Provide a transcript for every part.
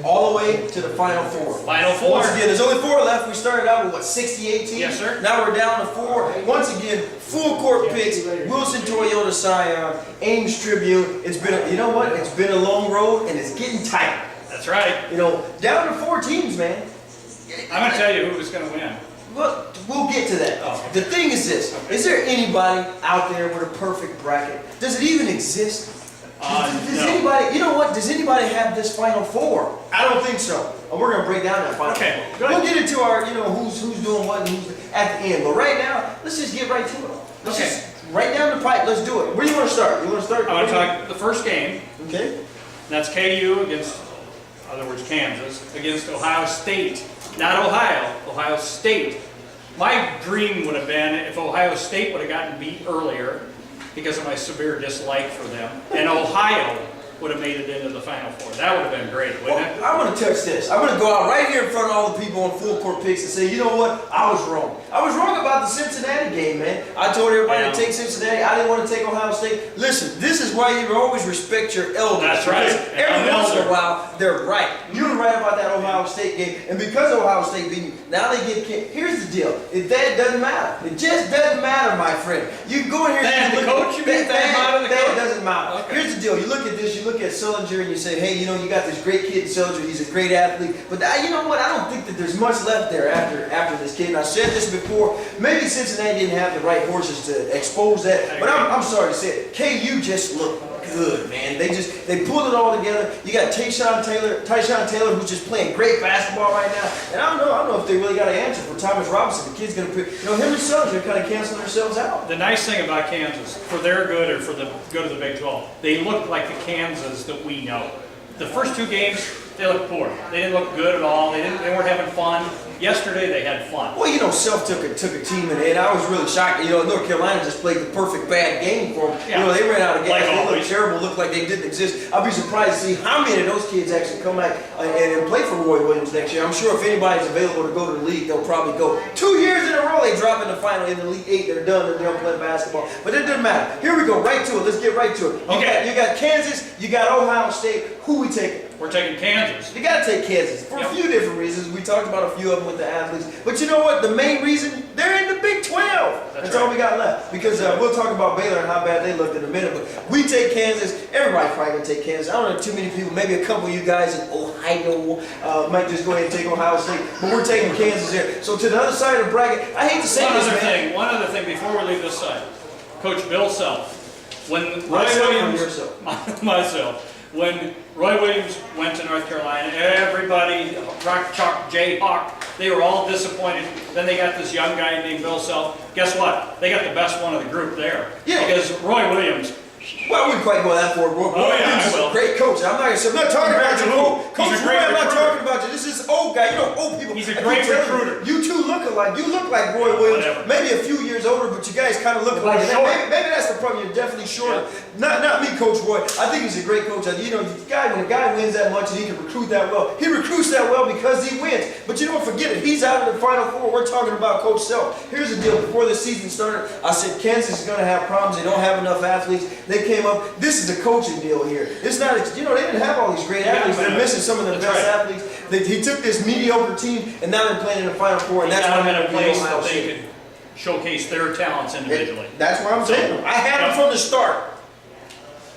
all the way to the Final Four. Final Four. Once again, there's only 4 left. We started out with, what, 68 teams? Yes, sir. Now we're down to 4. Once again, full court picks, Wilson Toyota Scion, Ames Tribune. It's been, you know what? It's been a long road, and it's getting tighter. That's right. You know, down to 4 teams, man. I'm going to tell you who was going to win. Well, we'll get to that. Oh. The thing is this. Is there anybody out there with a perfect bracket? Does it even exist? Does no. anybody, you know what, does anybody have this Final Four? I don't think so. And we're going to break down that Final Okay, Four. good. We'll get into our, you know, who's doing what and who's at the end. But right now, let's just get right to it. Let's just right down the pipe. Let's do it. Where do you want to start? You want to start? I want to talk the first game. Okay. That's KU against, in other words, Kansas, against Ohio State. Not Ohio, Ohio State. My dream would have been if Ohio State would have gotten beat earlier because of my severe dislike for them, and Ohio would have made it into the Final Four. That would have been great, wouldn't it? I want to touch this. I'm going to go out right here in front of all the people on Full Court Picks and say, you know what? I was wrong. I was wrong about the Cincinnati game, man. I told everybody to take Cincinnati. I didn't want to take Ohio State. Listen, this is why you always respect your elders. That's right. Every once in a while, they're right. You were right about that Ohio State game, and because Ohio State beat you, now they get kicked. Here's the deal. That doesn't matter. It just doesn't matter, my friend. You go in here and the coach, you mean? That doesn't matter. Okay. Here's the deal. You look at this, you look at Sullinger, and you say, hey, you know, you got this great kid in Sullinger. He's a great athlete. But you know what? I don't think that there's much left there after this kid. And I said this before. Maybe Cincinnati didn't have the right horses to expose that. But I'm sorry to say it. KU just looked good, man. They pulled it all together. You got Tyshawn Taylor, who's just playing great basketball right now. And I don't know if they really got an answer for Thomas Robinson. The kid's going to put, you know, him and Sullinger kind of canceling themselves out. The nice thing about Kansas, for their good or for the good of the Big 12, they look like the Kansas that we know. The first 2 games, they looked poor. They didn't look good at all. They weren't having fun. Yesterday, they had fun. Well, you know, Self took a team and I was really shocked. You know, North Carolina just played the perfect bad game for them. Yeah. You know, they ran out of gas. Like They looked terrible, looked like they didn't exist. I'll be surprised to see how many of those kids actually come back and play for Roy Williams next year. I'm sure if anybody's available to go to the league, they'll probably go. 2 years in a row, they drop in the final in the Elite 8. They're done. They're done playing basketball. But it doesn't matter. Here we go, right to it. Let's get right to it. You got Kansas. You got Ohio State. Who we taking? We're taking Kansas. You got to take Kansas for a few different reasons. We talked about a few of them with the athletes. But you know what? The main reason, they're in the Big 12. That's all we got left. Because we'll talk about Baylor and how bad they looked in a minute. But we take Kansas. Everybody's probably going to take Kansas. I don't know too many people. Maybe a couple of you guys in Ohio might just go ahead and take Ohio State. But we're taking Kansas here. So to the other side of the bracket, I hate to say this, man. One other thing before we leave this side. Coach Bill Self. When Roy Williams went to North Carolina, everybody, Rock Chalk, Jayhawk, they were all disappointed. Then they got this young guy named Bill Self. Guess what? They got the best one of the group there. Yeah. Because Roy Williams. Well, we quite go that far. Roy Williams is a great coach. I'm not talking about you, Coach Roy. I'm not talking about you. This is old guy. You know, old people. He's a great recruiter. You two look alike. You look like Roy Williams. Whatever. Maybe a few years older, but you guys kind of look alike. Maybe that's the problem. You're definitely shorter. Not me, Coach Roy. I think he's a great coach. You know, when a guy wins that much and he can recruit that well, he recruits that well because he wins. But you don't forget it. He's out of the Final Four. We're talking about Coach Self. Here's the deal. Before the season started, I said Kansas is going to have problems. They don't have enough athletes. They came up. This is a coaching deal here. It's not, you know, they didn't have all these great athletes. They're missing some of the best athletes. He took this mediocre team, and now they're playing in the Final Four, and that's why they're in a place that they could showcase their talents individually. That's where I'm taking them. I had them from the start.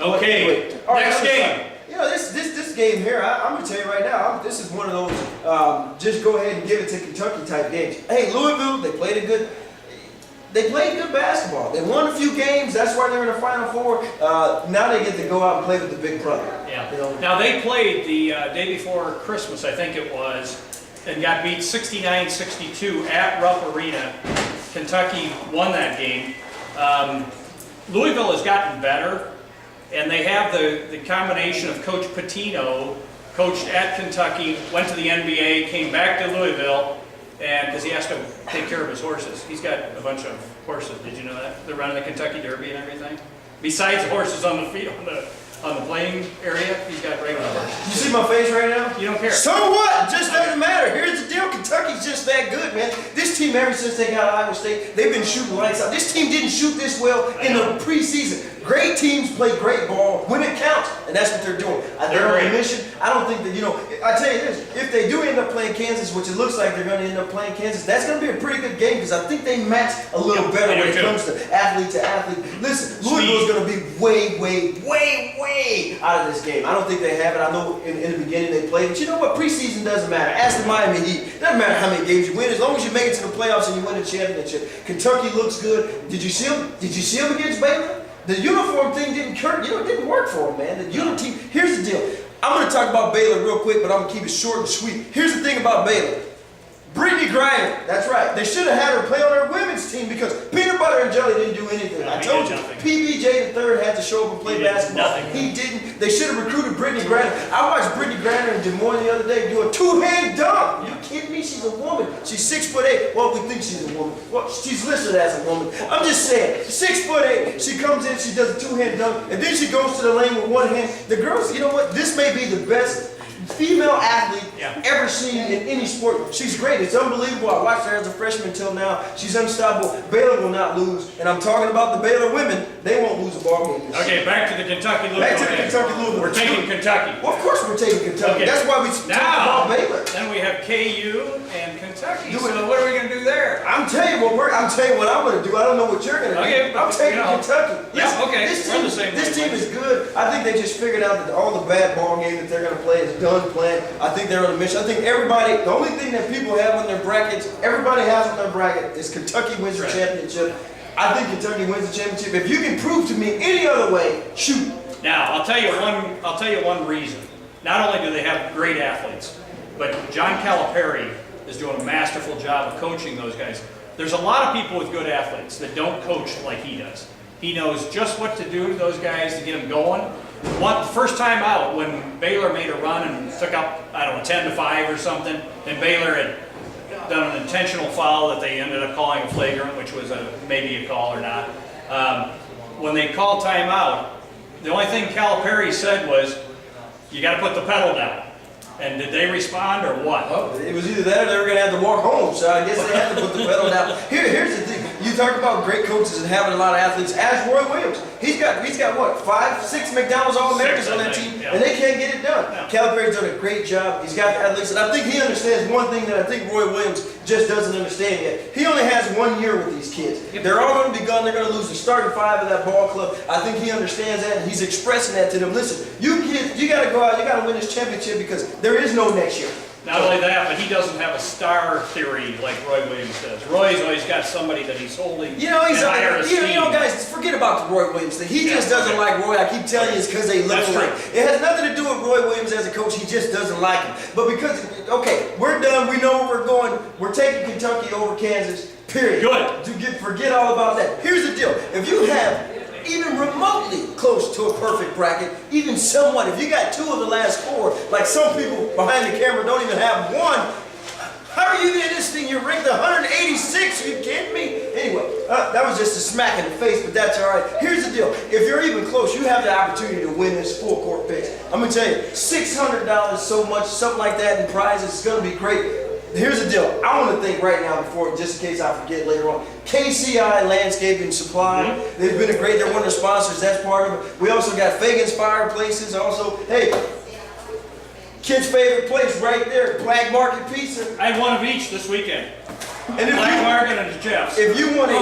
Okay, next game. You know, this game here, I'm going to tell you right now, this is one of those just go ahead and give it to Kentucky type games. Hey, Louisville, they played good basketball. They won a few games. That's why they're in the Final Four. Now they get to go out and play with the big brother. Yeah. You know? Now they played the day before Christmas, I think it was, and got beat 69-62 at Rupp Arena. Kentucky won that game. Louisville has gotten better, and they have the combination of Coach Pitino, coached at Kentucky, went to the NBA, came back to Louisville. And because he has to take care of his horses. He's got a bunch of horses. Did you know that? They're running the Kentucky Derby and everything. Besides the horses on the field, on the playing area, he's got regular horses. You see my face right now? You don't care. So what? It just doesn't matter. Here's the deal. Kentucky's just that good, man. This team, ever since they got Iowa State, they've been shooting lights out. This team didn't shoot this well in the preseason. great teams play great ball when it counts, and that's what they're doing. They're on a mission. I don't think that, I tell you this, if they do end up playing Kansas, which it looks like they're going to end up playing Kansas, that's going to be a pretty good game because I think they match a little better when it comes to athlete to athlete. Listen, Louisville's going to be way out of this game. I don't think they have it. I know in the beginning they played, but you know what? Preseason doesn't matter. Ask the Miami Heat. Doesn't matter how many games you win, as long as you make it to the playoffs and you win a championship. Kentucky looks good. Did you see them against Baylor? The uniform thing didn't work for them, man. The unity. Here's the deal. I'm going to talk about Baylor real quick, but I'm going to keep it short and sweet. Here's the thing about Baylor. Brittany Griner, that's right. They should have had her play on their women's team because Peanut Butter and Jelly didn't do anything. I told you, PBJ the third had to show up and play basketball. He didn't. They should have recruited Brittany Griner. I watched Brittany Griner in Des Moines the other day do a two-hand dunk. You kidding me? She's a woman. She's 6'8". Well, we think she's a woman. Well, she's listed as a woman. I'm just saying, 6'8". She comes in, she does a two-hand dunk, and then she goes to the lane with one hand. The girls, you know what? This may be the best female athlete ever seen in any sport. She's great. It's unbelievable. I watched her as a freshman until now. She's unstoppable. Baylor will not lose. And I'm talking about the Baylor women. They won't lose a ball game. Okay, back to the Kentucky-Louisville. Back to the Kentucky-Louisville. We're taking Kentucky. Well, of course we're taking Kentucky. Okay. That's why we talk about Baylor. Then we have KU and Kentucky. So what are we going to do there? I'm telling you what I'm going to do. I don't know what you're going to do. Okay, I'm taking Kentucky. Yeah, okay. This team is good. I think they just figured out that all the bad ball game that they're going to play is done playing. I think they're on a mission. I think everybody, the only thing that people have on their brackets, everybody has on their bracket is Kentucky wins the championship. I think Kentucky wins the championship. If you can prove to me any other way, shoot. Now, I'll tell you one reason. Not only do they have great athletes, but John Calipari is doing a masterful job of coaching those guys. There's a lot of people with good athletes that don't coach like he does. He knows just what to do to those guys to get them going. First time out, when Baylor made a run and took up, 10-5 or something, and Baylor had done an intentional foul that they ended up calling a flagrant, which was maybe a call or not. When they called timeout, the only thing Calipari said was, you got to put the pedal down. And did they respond or what? Oh, it was either that or they were going to have to walk home, so I guess they had to put the pedal down. Here's the thing. You talk about great coaches and having a lot of athletes. Ask Roy Williams. He's got what, 5, 6 McDonald's All-Americans on that team, and they can't get it done. No. Calipari's done a great job. He's got the athletes, and I think he understands one thing that I think Roy Williams just doesn't understand yet. He only has 1 year with these kids. They're all going to be gone. They're going to lose the starting 5 of that ball club. I think he understands that, and he's expressing that to them. Listen, you kids, you got to go out. You got to win this championship because there is no next year. Not only that, but he doesn't have a star theory like Roy Williams does. Roy's always got somebody that he's holding in higher esteem. Guys, forget about the Roy Williams thing. He just doesn't like Roy. I keep telling you it's because they look alike. It has nothing to do with Roy Williams as a coach. He just doesn't like him. But because, okay, we're done. We know where we're going. We're taking Kentucky over Kansas, period. Good. Forget all about that. Here's the deal. If you have even remotely close to a perfect bracket, even somewhat, if you got 2 of the last 4, like some people behind the camera don't even have 1, how are you even in this thing? You're ranked 186, are you kidding me? Anyway, that was just a smack in the face, but that's all right. Here's the deal. If you're even close, you have the opportunity to win this full court picks. I'm going to tell you, $600 so much, something like that in prizes, it's going to be great. Here's the deal. I want to think right now before, just in case I forget later on. KCI Landscaping Supply. They've been they're one of the sponsors. That's part of it. We also got Fagan's Fireplaces. Also, hey, kids' favorite place right there, Black Market Pizza. I had one of each this weekend. And if Black Market and Jeff's. If you want a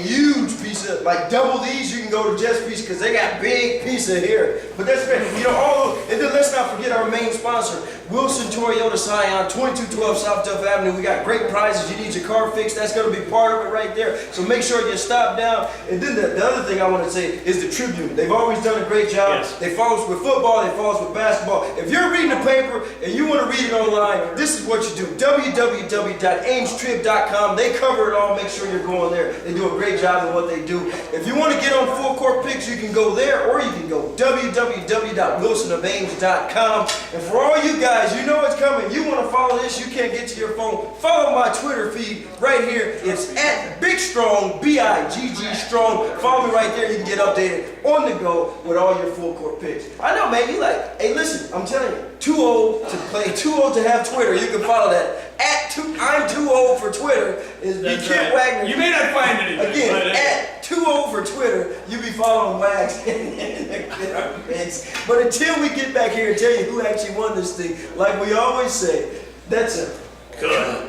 huge pizza, like double these, you can go to Jeff's Pizza because they got big pizza here. But that's great. And then let's not forget our main sponsor, Wilson Toyota Scion, 2212 South Duff Avenue. We got great prizes. You need your car fixed. That's going to be part of it right there. So make sure you stop down. And then the other thing I want to say is the Tribune. They've always done a great job. Yes. They follow us with football. They follow us with basketball. If you're reading the paper and you want to read it online, this is what you do. www.amestrib.com. They cover it all. Make sure you're going there. They do a great job of what they do. If you want to get on full court picks, you can go there, or you can go www.wilsonofames.com. And for all you guys, you know it's coming. You want to follow this, you can't get to your phone. Follow my Twitter feed right here. It's at Big Strong, BIGG Strong. Follow me right there. You can get updated on the go with all your full court picks. I know, man. You like, hey, listen, I'm telling you, too old to play, too old to have Twitter. You can follow that. I'm too old for Twitter is Kent Wagner. You may not find anything. Again, at too old for Twitter, you be following Wax and our picks. But until we get back here and tell you who actually won this thing, like we always say, that's a Good.